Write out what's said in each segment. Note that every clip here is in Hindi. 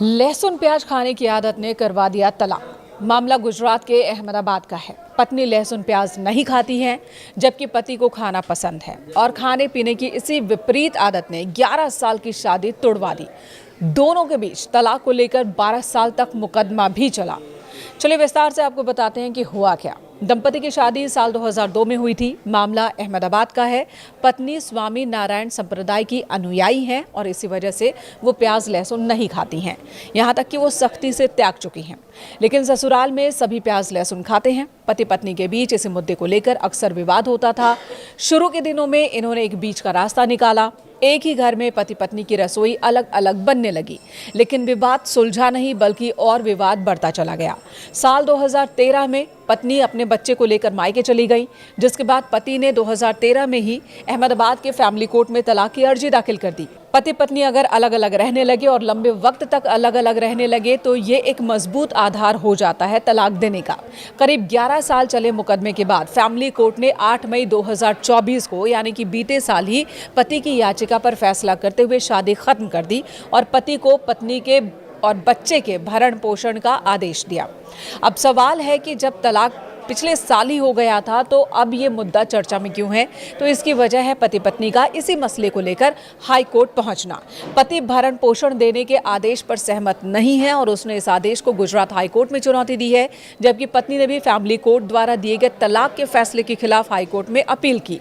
लहसुन प्याज खाने की आदत ने करवा दिया तलाक। मामला गुजरात के अहमदाबाद का है। पत्नी लहसुन प्याज नहीं खाती है, जबकि पति को खाना पसंद है और खाने पीने की इसी विपरीत आदत ने 11 साल की शादी तोड़वा दी। दोनों के बीच तलाक को लेकर 12 साल तक मुकदमा भी चला। चलिए विस्तार से आपको बताते हैं कि हुआ क्या। दंपति की शादी साल 2002 में हुई थी। मामला अहमदाबाद का है। पत्नी स्वामी नारायण संप्रदाय की अनुयायी हैं और इसी वजह से वो प्याज लहसुन नहीं खाती हैं। यहाँ तक कि वो सख्ती से त्याग चुकी हैं, लेकिन ससुराल में सभी प्याज लहसुन खाते हैं। पति पत्नी के बीच इस मुद्दे को लेकर अक्सर विवाद होता था। शुरू के दिनों में इन्होंने एक बीच का रास्ता निकाला। एक ही घर में पति पत्नी की रसोई अलग अलग बनने लगी, लेकिन विवाद सुलझा नहीं बल्कि और विवाद बढ़ता चला गया। साल 2013 में पत्नी अपने बच्चे को लेकर मायके चली गई, जिसके बाद पति ने 2013 में ही अहमदाबाद के फैमिली कोर्ट में तलाक की अर्जी दाखिल कर दी। पति पत्नी अगर अलग अलग रहने लगे और लंबे वक्त तक अलग अलग रहने लगे तो ये एक मजबूत आधार हो जाता है तलाक देने का। करीब 11 साल चले मुकदमे के बाद फैमिली कोर्ट ने 8 मई 2024 को यानी कि बीते साल ही पति की याचिका पर फैसला करते हुए शादी खत्म कर दी और पति को पत्नी के और बच्चे के भरण पोषण का आदेश दिया। अब सवाल है कि जब तलाक पिछले साल ही हो गया था तो अब ये मुद्दा चर्चा में क्यों है? तो इसकी वजह है पति पत्नी का इसी मसले को लेकर हाई कोर्ट पहुंचना। पति भरण पोषण देने के आदेश पर सहमत नहीं है और उसने इस आदेश को गुजरात हाई कोर्ट में चुनौती दी है, जबकि पत्नी ने भी फैमिली कोर्ट द्वारा दिए गए तलाक के फैसले के खिलाफ हाई कोर्ट में अपील की।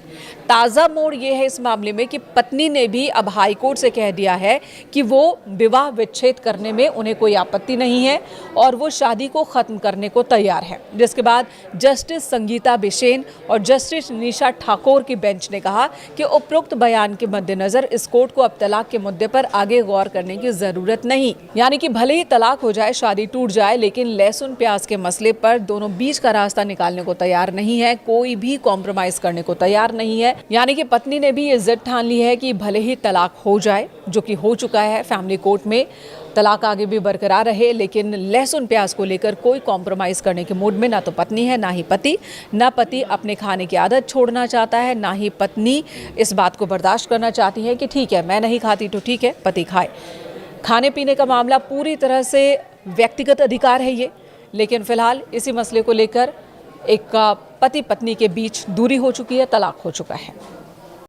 ताज़ा मोड़ ये है इस मामले में कि पत्नी ने भी अब हाई कोर्ट से कह दिया है कि वो विवाह विच्छेद करने में उन्हें कोई आपत्ति नहीं है और वो शादी को खत्म करने को तैयार है। जिसके बाद जस्टिस संगीता बिसेन और जस्टिस निशा ठाकुर की बेंच ने कहा कि उपरोक्त बयान के मद्देनजर इस कोर्ट को अब तलाक के मुद्दे पर आगे गौर करने की जरूरत नहीं। यानी कि भले ही तलाक हो जाए, शादी टूट जाए, लेकिन लहसुन प्याज के मसले पर दोनों बीच का रास्ता निकालने को तैयार नहीं है, कोई भी कॉम्प्रोमाइज करने को तैयार नहीं है। यानी कि पत्नी ने भी ये जिद ठान ली है कि भले ही तलाक हो जाए, जो कि हो चुका है फैमिली कोर्ट में, तलाक आगे भी बरकरार रहे, लेकिन लहसुन प्याज को लेकर कोई कॉम्प्रोमाइज़ करने के मूड में ना तो पत्नी है ना ही पति। ना पति अपने खाने की आदत छोड़ना चाहता है, ना ही पत्नी इस बात को बर्दाश्त करना चाहती है कि ठीक है मैं नहीं खाती तो ठीक है पति खाए। खाने पीने का मामला पूरी तरह से व्यक्तिगत अधिकार है ये, लेकिन फिलहाल इसी मसले को लेकर एक पति पत्नी के बीच दूरी हो चुकी है, तलाक हो चुका है।